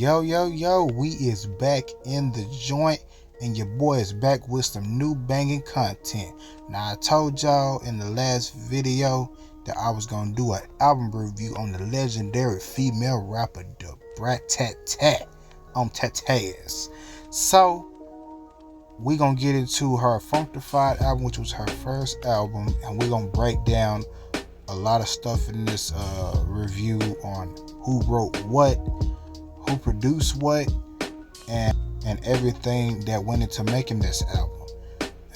Yo, we is back in the joint, and your boy is back with some new banging content. Now, I told y'all in the last video that I was gonna do an album review on the legendary female rapper, the Brat on Tataz. So, we gonna get into her Funkdafied album, which was her first album, and we gonna break down a lot of stuff in this review on who wrote what, who produced what, and everything that went into making this album.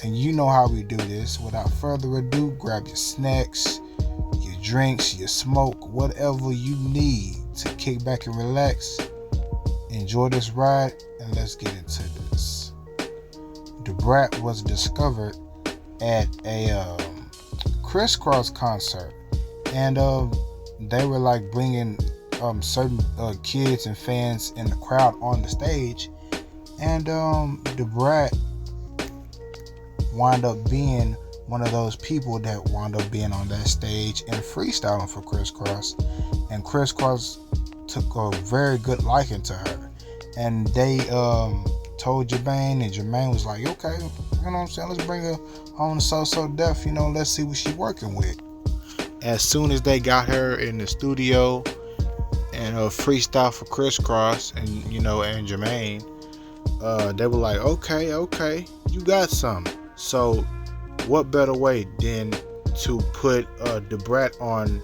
And you know how we do this. Without further ado, grab your snacks, your drinks, your smoke, whatever you need to kick back and relax. Enjoy this ride, and let's get into this. The Brat was discovered at a Crisscross concert, and they were like bringing certain kids and fans in the crowd on the stage, and the Brat wound up being one of those people that wound up being on that stage and freestyling for Crisscross, and Crisscross took a very good liking to her, and they told Jermaine, and Jermaine was like, okay, you know what I'm saying, let's bring her on So Def, let's see what she working with. As soon as they got her in the studio and freestyle for Crisscross and and Jermaine, they were like, okay, you got something. So what better way than to put the Brat on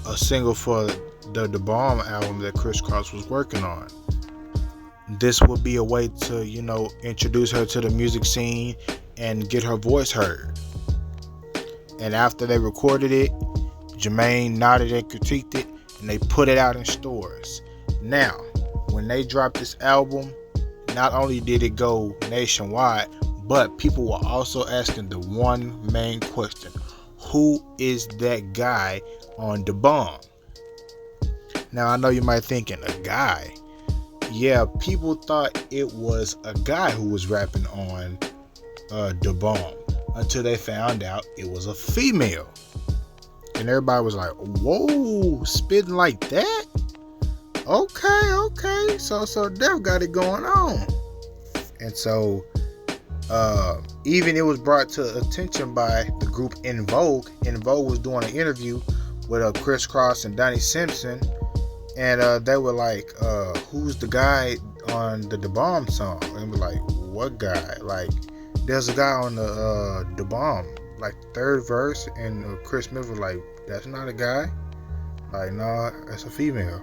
a single for the Bomb album that Crisscross was working on. This would be a way to introduce her to the music scene and get her voice heard. And after they recorded it, Jermaine nodded and critiqued it, and they put it out in stores. Now, when they dropped this album, not only did it go nationwide, but people were also asking the one main question: who is that guy on the Bomb? Now, I know you might thinking, a guy. Yeah, people thought it was a guy who was rapping on the Bomb until they found out it was a female. And everybody was like, whoa, spitting like that? Okay. So Def got it going on. And so even it was brought to attention by the group In Vogue. In Vogue was doing an interview with Crisscross and Donnie Simpson. And they were like, who's the guy on the Bomb song? And we're like, what guy? Like, there's a guy on the Bomb, like third verse, and Chris Smith was like, that's not a guy. Like, no, that's a female.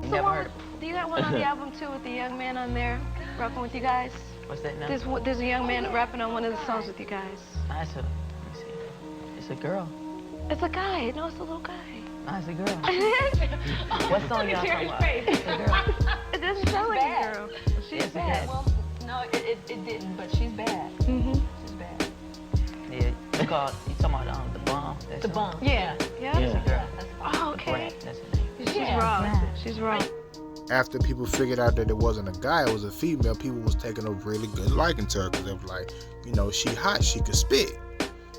Never heard. Do you got one on the album too with the young man on there rapping with you guys? What's that now? There's a young man rapping on one of the songs with you guys. Let me see. It's a girl. It's a guy. No, it's a little guy. It's a girl. What song y'all talking about? It's a girl. It doesn't sound like a girl. She's bad. Well, no, it didn't, but she's bad. Mm-hmm. She's bad. Yeah, you talking about the Bomb? The Bomb. Yeah. It's a girl. Oh, okay. That's her name. She's wrong. She's wrong. After people figured out that it wasn't a guy, it was a female, people was taking a really good liking to her because they were like, she hot, she could spit.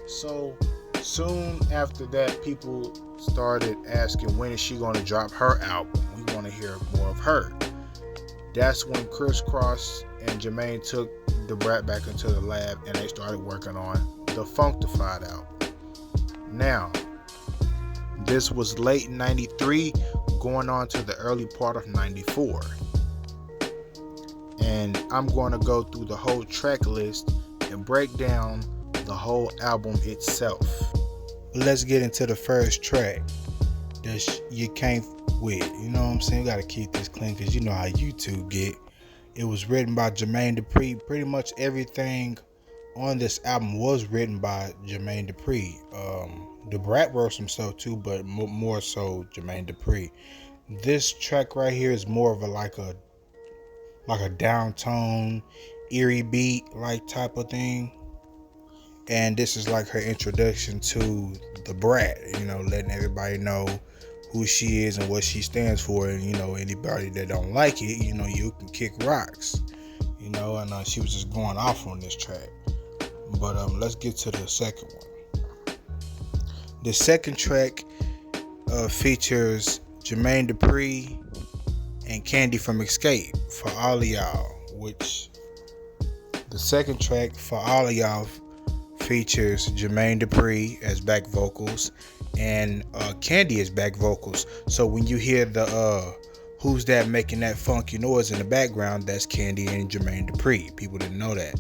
So soon after that, people started asking, when is she going to drop her album? We want to hear more of her. That's when Crisscross and Jermaine took the Brat back into the lab and they started working on the Funkdafied album. Now, this was late 93 going on to the early part of 94. And I'm going to go through the whole track list and break down the whole album itself. Let's get into the first track that you can't with. You know what I'm saying? You gotta keep this clean because you know how YouTube get. It was written by Jermaine Dupri. Pretty much everything on this album was written by Jermaine Dupri. The Brat wrote some stuff too, but more so Jermaine Dupri. This track right here is more of a downtone, eerie beat like type of thing. And this is like her introduction to the Brat, letting everybody know who she is and what she stands for. And, anybody that don't like it, you can kick rocks, and she was just going off on this track. But let's get to the second one. The second track features Jermaine Dupri and Candy from Escape for All Y'all, which the second track for All Y'all features Jermaine Dupri as back vocals and Candy as back vocals. So when you hear the who's that making that funky noise in the background, that's Candy and Jermaine Dupri. People didn't know that.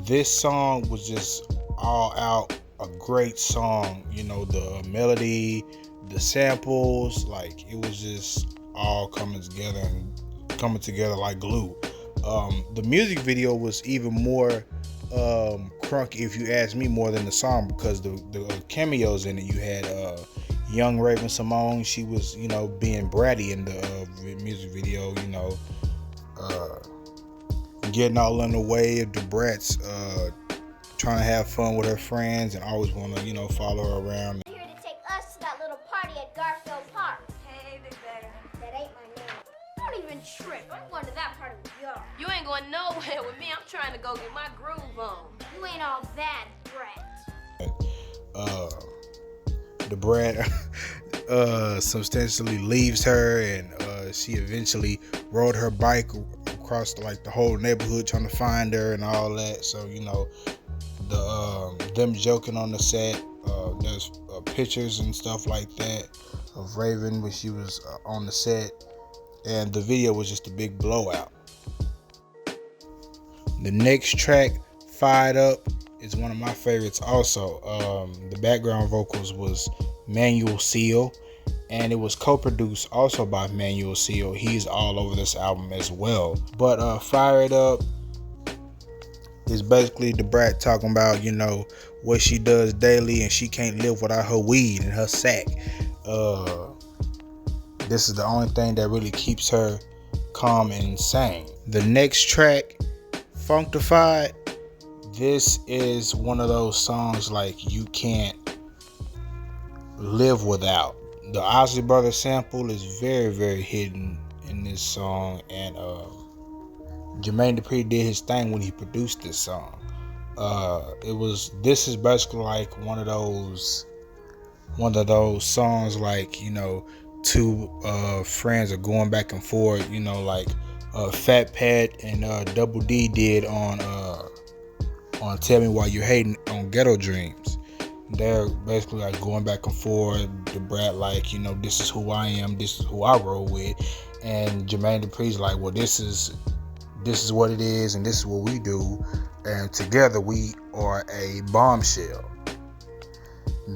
This song was just all out a great song. You know, the melody, the samples, like it was just all coming together like glue. The music video was even more crunk, if you ask me, more than the song, because the cameos in it. You had young Raven Simone. She was, you know, being bratty in the music video, you know, getting all in the way of the Brats, trying to have fun with her friends and always want to, you know, follow her around. Here to take us to that little party at Garfield Park. Hey, Big Bear. That ain't my name. Don't even trip. I'm going to that part of y'all. You ain't going nowhere with me. I'm trying to go get my groove on. You ain't all that, Brat. The Brat substantially leaves her, and she eventually rode her bike across like the whole neighborhood trying to find her and all that. So, you know, them joking on the set. There's pictures and stuff like that of Raven when she was on the set, and the video was just a big blowout. The next track, Fired Up, is one of my favorites also. The background vocals was Manuel Seal, and it was co-produced also by Manuel Seal. He's all over this album as well. But Fire It Up is basically the Brat talking about, you know, what she does daily, and she can't live without her weed and her sack. This is the only thing that really keeps her calm and sane. The next track, Funkdafied, this is one of those songs like you can't live without. The Ozzy Brothers sample is very, very hidden in this song, and Jermaine Dupri did his thing when he produced this song. This is basically like one of those songs, like, you know, two friends are going back and forth, you know, like Fat Pat and Double D did on Tell Me Why You Hating on Ghetto Dreams. They're basically like going back and forth. The Brat like, you know, this is who I am, this is who I roll with, and Jermaine Dupri's like, well, this is what it is, and this is what we do, and together we are a bombshell.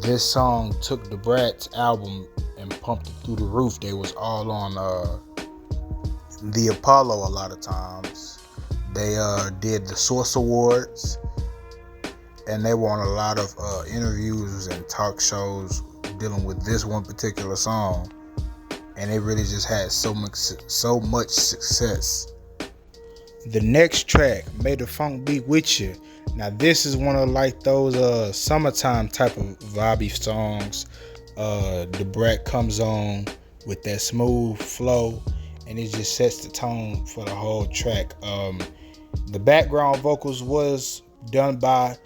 This song took the Brat's album and pumped it through the roof. They was all on the Apollo a lot of times. They did the Source Awards, and they were on a lot of interviews and talk shows dealing with this one particular song, and it really just had so much success. The next track, May the Funk Be With You. Now this is one of like those summertime type of vibey songs. The Brat comes on with that smooth flow, and it just sets the tone for the whole track. The background vocals was done by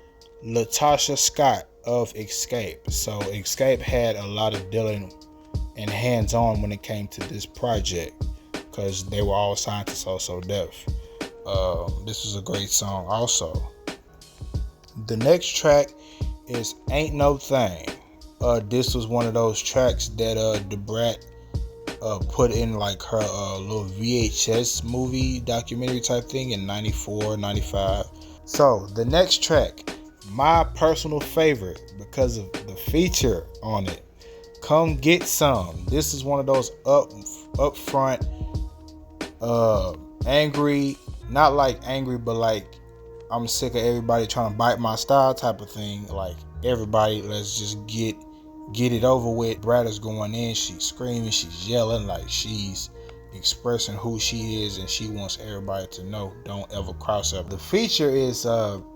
Latasha Scott of Escape. So Escape had a lot of dealing and hands-on when it came to this project, because they were all signed to So Def. This was a great song also. The next track is Aint No Thing. This was one of those tracks that the Brat put in like her little VHS movie documentary type thing in 94, 95. So the next track, my personal favorite because of the feature on it, Come Get Some. This is one of those upfront, angry, not like angry, but like I'm sick of everybody trying to bite my style type of thing. Like, everybody, let's just get it over with. Brat is going in, she's screaming, she's yelling, like she's expressing who she is, and she wants everybody to know, don't ever cross her. The feature is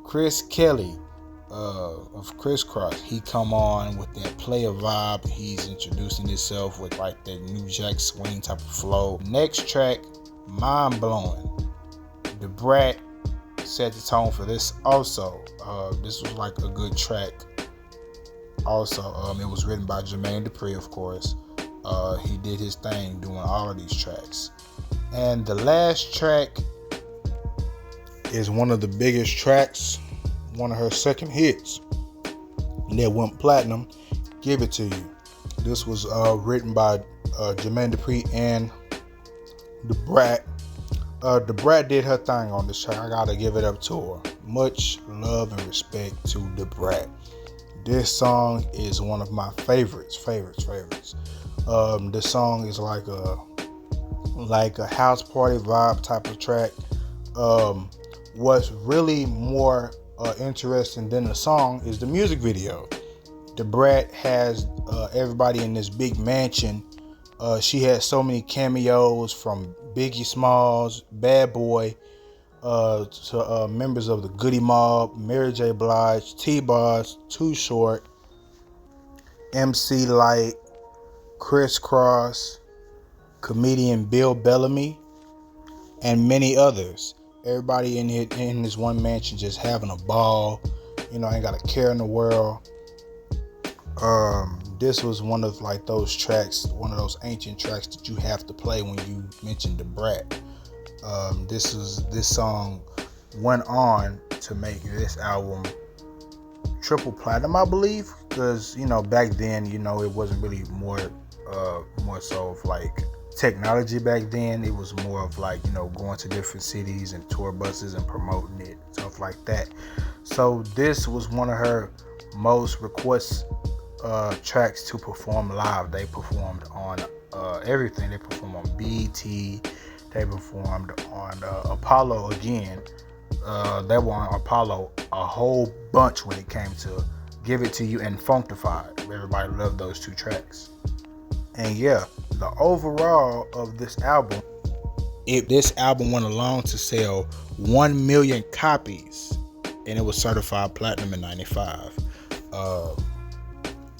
Chris Kelly of Crisscross. He come on with that player vibe. He's introducing himself with like that New Jack Swing type of flow. Next track, Mind Blowing. The Brat set the tone for this also. This was like a good track also. It was written by Jermaine Dupri, of course. He did his thing doing all of these tracks. And the last track is one of the biggest tracks, one of her second hits that went platinum, Give It To You. This was written by Jermaine Dupri and the Brat. The Brat did her thing on this track. I gotta give it up to her. Much love and respect to the Brat. This song is one of my favorites. This song is like a house party vibe type of track. What's really more interesting than the song is the music video. The Brat has everybody in this big mansion. She has so many cameos from Biggie Smalls, Bad Boy, to members of the Goody Mob, Mary J. Blige, T-Boz, Too Short, MC Lyte, Criss Cross, comedian Bill Bellamy, and many others. Everybody in this one mansion just having a ball. Ain't got a care in the world. This was one of like those tracks, one of those ancient tracks that you have to play when you mention the Brat. This song went on to make this album triple platinum, I believe, because back then it wasn't really more so of like technology back then. It was more of like going to different cities and tour buses and promoting it, stuff like that. So this was one of her most requested tracks to perform live. They performed on everything. They performed on BET. They performed on Apollo again. They were on Apollo a whole bunch when it came to Give It To You and Funkdafied. Everybody loved those two tracks. And yeah, the overall of this album, this album went along to sell 1 million copies, and it was certified platinum in '95.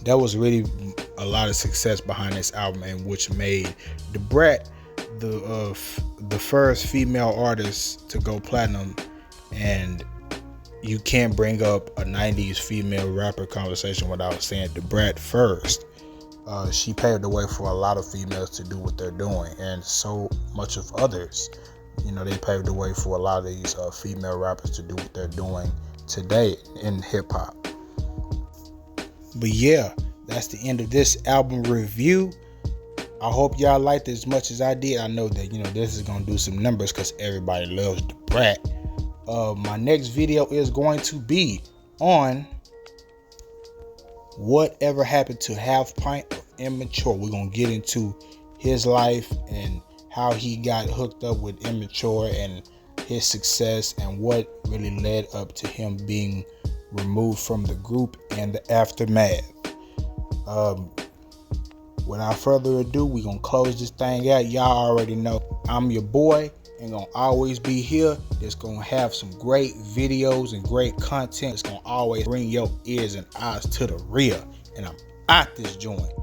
That was really a lot of success behind this album, and which made the Brat the first female artist to go platinum. And you can't bring up a 90s female rapper conversation without saying the Brat first. She paved the way for a lot of females to do what they're doing, and so much of others. They paved the way for a lot of these female rappers to do what they're doing today in hip hop. But yeah, that's the end of this album review. I hope y'all liked it as much as I did. I know that this is gonna do some numbers because everybody loves the Brat. My next video is going to be on whatever happened to Half Pint of Immature. We're gonna get into his life and how he got hooked up with Immature and his success and what really led up to him being removed from the group and the aftermath. Without further ado, we're gonna close this thing out. Y'all already know I'm your boy and gonna always be here. That's gonna have some great videos and great content. It's gonna always bring your ears and eyes to the rear. And I'm out this joint.